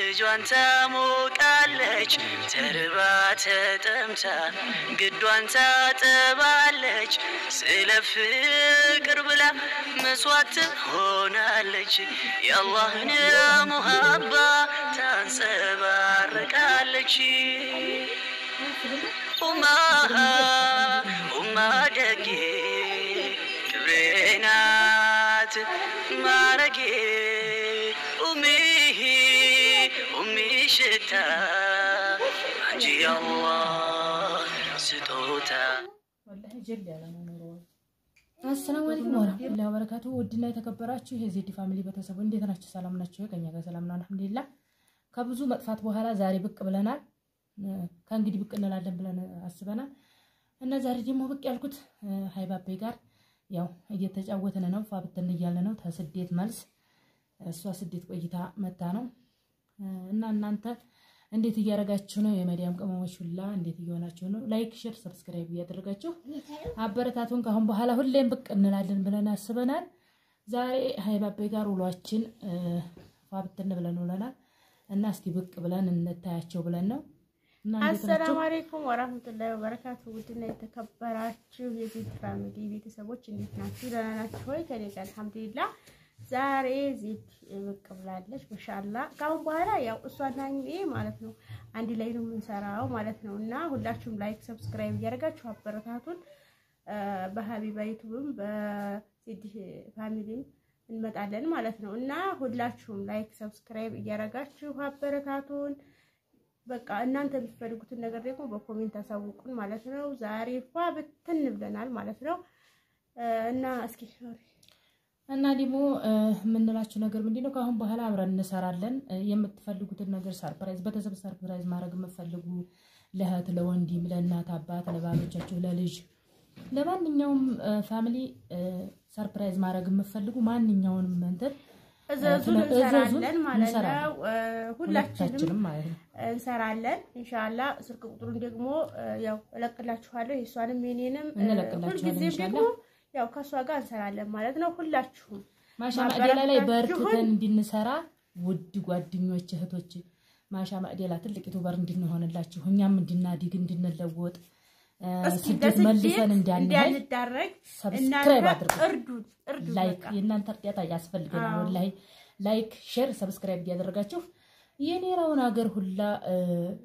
ልጇን ታሞቃለች ተርባ ተጠምታ ግዷን ታጠባለች ስለ ፍቅር ብላ መስዋዕት ሆናለች የአላህን ሙሐባ ታንጸባርቃለች ኡማ ደጌ ክብሬናት ማረጌ ኡሚ ሽታ አንቺ አላህ ስጦታ والله جل على نور السلام عليكم ورحمه الله وبركاته ودنا የተከበራችሁ የዜድ ፋሚሊ ቤተሰብ እንዴት ናችሁ ሰላም ናችሁ ከኛ ጋር ሰላም ነው አልহামዱሊላህ ከብዙ መጥፋት በኋላ ዛሬ ብቅ ብለናል ከእንግዲህ ብቅ እንላለን ብለን አስበናል እና ዛሬ ደግሞ ብቅ ያልኩት ሃይባቤ ጋር ያው እየተጫወተነ ነው ፋብተን እያለ ነው ተስደት መልስ እሷ ስደት ቆይታ መጣ ነው እና እናንተ እንዴት እያረጋችሁ ነው የመዲያም ቀመሞች ሁላ እንዴት እየሆናችሁ ነው ላይክ ሼር ሰብስክራይብ እያደረጋችሁ አበረታቱን ካሁን በኋላ ሁሌም ብቅ እንላለን ብለን አስበናል ዛሬ ሃይባቤ ጋር ውሏችን ፋብተን ብለን ውለናል እና እስቲ ብቅ ብለን እንታያቸው ብለን ነው السلام عليكم ورحمة الله وبركاته ودنا يتكبراتشو የዜድ ፋሚሊ ቤተሰቦች እንዴት ናችሁ ደህና ናችሁ ወይ ከኔ ጋር አልহামዱሊላህ ዛሬ ዜድ ብቅ ብላለች ማሻአላህ ካሁን በኋላ ያው እሷና እኔ ማለት ነው አንድ ላይ ነው የምንሰራው ማለት ነውና ሁላችሁም ላይክ ሰብስክራይብ ያደርጋችሁ አበረታቱን በሀቢባ ዩቲዩብም በዜድ ፋሚሊም እንመጣለን ማለት ነው እና ሁላችሁም ላይክ ሰብስክራይብ ያደርጋችሁ አበረታቱን በቃ እናንተ የምትፈልጉት ነገር ደግሞ በኮሜንት አሳውቁን ማለት ነው ዛሬ ፋብተን ብለናል ማለት ነው እና እስኪ እና ደግሞ ምንላችሁ ነገር ምንድነው ካሁን በኋላ አብረን እንሰራለን የምትፈልጉት ነገር ሰርፕራይዝ በተሰብ ሰርፕራይዝ ማድረግ የምትፈልጉ ለእህት ለወንድም ለእናት አባት ለባሎቻችሁ ለልጅ ለማንኛውም ፋሚሊ ሰርፕራይዝ ማድረግ የምትፈልጉ ማንኛውንም እንትን እንሰራለን ማለት ነው ሁላችንም እንሰራለን ኢንሻአላህ ስልክ ቁጥሩን ደግሞ ያው እለቅላችኋለሁ የሷንም የኔንም ሁልጊዜም ደግሞ ያው ከሷ ጋር እንሰራለን ማለት ነው ሁላችሁም ማሻማዲላ ላይ በርክተን እንድንሰራ ውድ ጓደኞች እህቶች ማሻማዲላ ትልቅ ዩቲዩበር እንድንሆንላችሁ እኛም እንድናድግ እንድንለወጥ ስደት መልሰን እንዳንዳረግ ሰብስክራይብ አድርጉ እርዱ ላይክ የእናንተ እርዳታ ያስፈልገናል ወላሂ ላይክ ሼር ሰብስክራይብ ያደርጋችሁ የኔራውን ሀገር ሁላ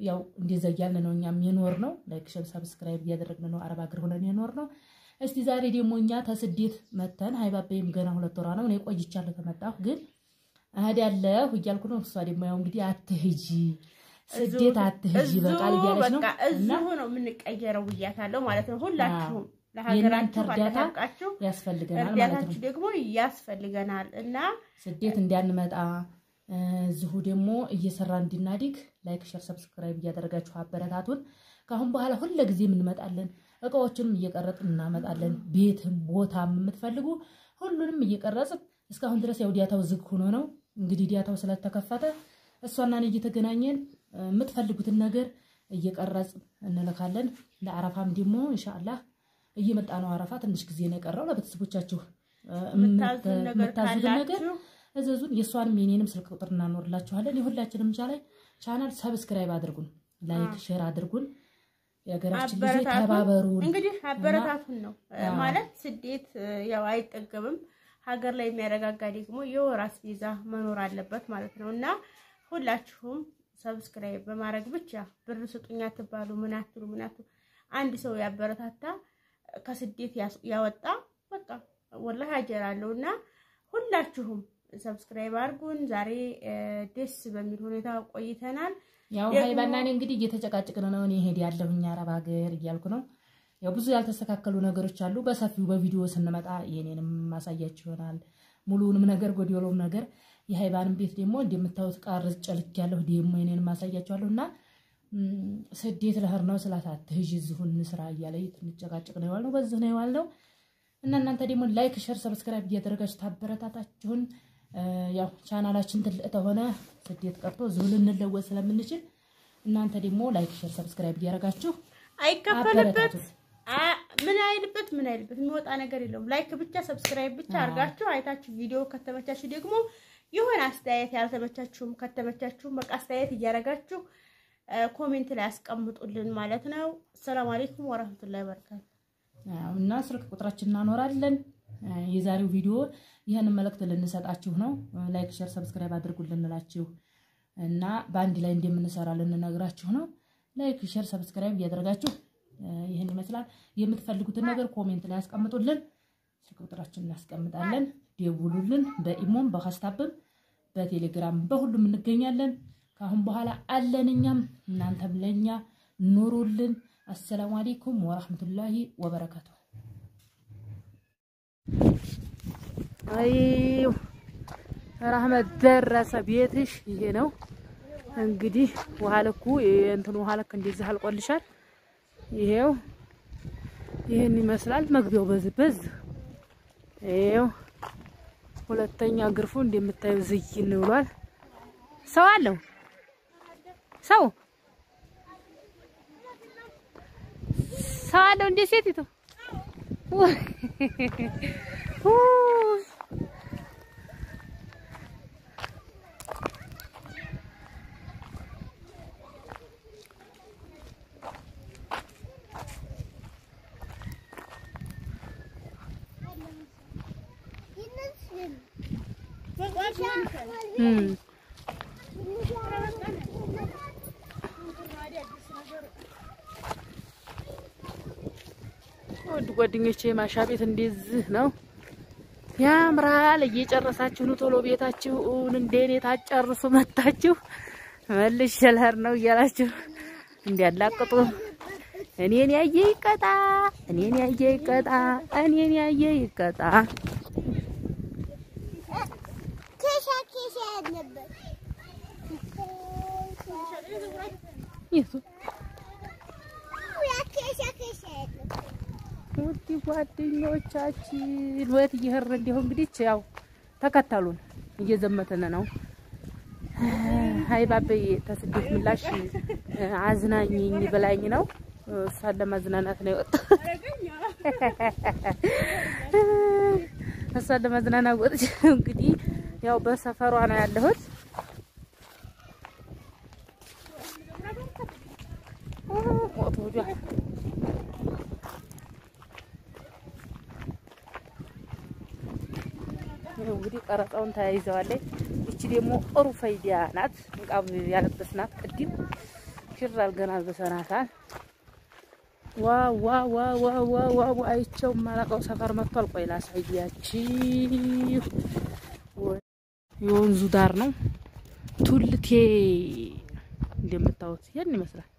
ያው እንደዘያልን ነው እኛም የኖር ነው ላይክ ሼር ሰብስክራይብ ያደረግን ነው አረብ ሀገር ሆነን የኖር ነው እስቲ ዛሬ ደግሞ እኛ ተስደት መተን ሃይባቤም ገና 2 ወራ ነው እኔ ቆይቻለሁ ተመጣሁ ግን አህዳለሁ እያልኩ ነው እሷ ደግሞ ያው እንግዲህ አትሂጂ ስደት አትሂጂ በቃል እያለች ነው እና ነው የምንቀየረው ብያታለሁ ማለት ነው ሁላችሁም ለሀገራችሁ ታጣቃችሁ ያስፈልገናል ማለት ነው ደግሞ ያስፈልገናል እና ስደት እንዲያንመጣ ዝሁ ደግሞ እየሰራ እንድናድግ ላይክ ሼር ሰብስክራይብ ያደርጋችሁ አበረታቱን ካሁን በኋላ ሁሉ ጊዜ እንመጣለን እቃዎችንም እየቀረጥን እናመጣለን ቤትም ቦታም የምትፈልጉ ሁሉንም እየቀረጽን እስካሁን ድረስ ያው ዲያታው ዝግ ሆኖ ነው እንግዲህ ዲያታው ስለተከፈተ እሷና እኔ እየተገናኘን የምትፈልጉትን ነገር እየቀረጽ እንልካለን ለአረፋም ደግሞ ኢንሻአላህ እየመጣ ነው አረፋ ትንሽ ጊዜ ነው የቀረው ለቤተሰቦቻችሁ የምታዙን ነገር እዘዙን የሷንም የኔንም ስልክ ቁጥር እናኖርላችኋለን የሁላችንም ቻናል ሰብስክራይብ አድርጉን ላይክ ሼር አድርጉን ያገራችን ልጅ ተባበሩ እንግዲህ አበረታቱን ነው ማለት ስደት ያው አይጠገብም ሀገር ላይ የሚያረጋጋ ደግሞ የወራስ ቪዛ መኖር አለበት ማለት ነውና ሁላችሁም ሰብስክራይብ በማድረግ ብቻ ብር ስጡኛ ተባሉ ምናትሩ አንድ ሰው ያበረታታ ከስደት ያወጣ በቃ ወላሂ አጀራለውና ሁላችሁም ሰብስክራይብ አድርጉን ዛሬ ደስ በሚል ሁኔታ ቆይተናል ያው ሃይባና እኔ እንግዲህ እየተጨቃጨቅን ነው እኔ ሄድ ያለሁኝ አረብ ሀገር እያልኩ ነው ያው ብዙ ያልተስተካከሉ ነገሮች አሉ በሰፊው በቪዲዮ ስንመጣ የኔንም ማሳያችሁ ይሆናል ሙሉንም ነገር ጎዲዮሎም ነገር የሃይባንም ቤት ደግሞ እንደምታውቁት ቃርጽ ጨልክ ያለው ደግሞ የኔንም ማሳያችኋለሁና ስደት ለህር ነው ስላታት ህጅዝሁን ስራ እያለ ትንጨቃጨቅ ነው ያለው በዚህ ነው ያለው እና እናንተ ደግሞ ላይክ ሼር ሰብስክራይብ እያደረጋችሁ ታበረታታችሁን ያው ቻናላችን ትልቅ ተሆነ ስደት ቀርቶ ዝሁል እንለወጥ ስለምንችል እናንተ ደግሞ ላይክ ሼር ሰብስክራይብ እያደረጋችሁ አይከፈልበት ምን አይልበት የሚወጣ ነገር የለም ላይክ ብቻ ሰብስክራይብ ብቻ አርጋችሁ አይታችሁ ቪዲዮ ከተመቻችሁ ደግሞ ይሁን አስተያየት ያልተመቻችሁም ከተመቻችሁም በቃ አስተያየት እያረጋችሁ ኮሜንት ላይ አስቀምጡልን ማለት ነው። ሰላም አለይኩም ወራህመቱላሂ ወበረካቱ። እና ስልክ ቁጥራችን እናኖራለን። የዛሬው ቪዲዮ ይሄን መልእክት ልንሰጣችሁ ነው። ላይክ ሼር ሰብስክራይብ አድርጉልን እንላችሁ እና ባንዲ ላይ እንደምንሰራ ልንነግራችሁ ነው። ላይክ ሼር ሰብስክራይብ ያደርጋችሁ ይሄን ይመስላል። የምትፈልጉትን ነገር ኮሜንት ላይ አስቀምጡልን። ስልክ ቁጥራችን እናስቀምጣለን። ደውሉልን። በኢሞም በዋትስአፕም በቴሌግራም በሁሉም እንገኛለን። ካሁን በኋላ አለንኛም እናንተም ለኛ ኑሩልን። አሰላሙ አለይኩም ወራህመቱላሂ ወበረካቱ። አይው ረህመት ደረሰ ቤትሽ ይሄ ነው እንግዲህ ወሃለኩ እንትን ወሃለክ እንደዚህ አልቆልሻል። ይሄው ይሄን ይመስላል መግቢያው በዝበዝ ይሄው ሁለተኛ ግርፉ እንደምታዩ ዝይን ብሏል። ሰው አለው ሰው አለው እንደ ሴቲቱ ጓደኞቼ ማሻቤት እንደዚህ ነው ያምራል። እየጨረሳችሁ ነው ቶሎ ቤታችሁን እንደኔ ታጨርሱ መጣችሁ መልሽ ለህር ነው እያላችሁ እንዲያላቅጡ እኔን ያየ ይቀጣ እኔን ያየ ይቀጣ እኔን ያየ ይቀጣ። ከሻ ነበር ይሱ ውድ ጓደኞቻችን ወት ይሄር እንደው እንግዲህ ያው ተከታሉን እየዘመተነ ነው። ሃይ ባቤ ተስደት ምላሽ አዝናኝኝ በላኝ ነው እሷን ለማዝናናት ነው የወጣው። እሷን ለማዝናናት ወጥቼ እንግዲህ ያው በሰፈሯ ነው ያለሁት። ወጥቷ እንግዲህ ቀረጻውን ተያይዘዋለች። እቺ ደግሞ ሩፈይዲያ ናት። ንቃብ ያለበስናት ቅድም ሽር አልገናል በሰናታል። ዋው አይቸው ማላቀው ሰፈር መጥቷል። ቆይ ላሳያችሁ። የወንዙ ዳር ነው ቱልቴ እንደምታዩት ይሄን ይመስላል።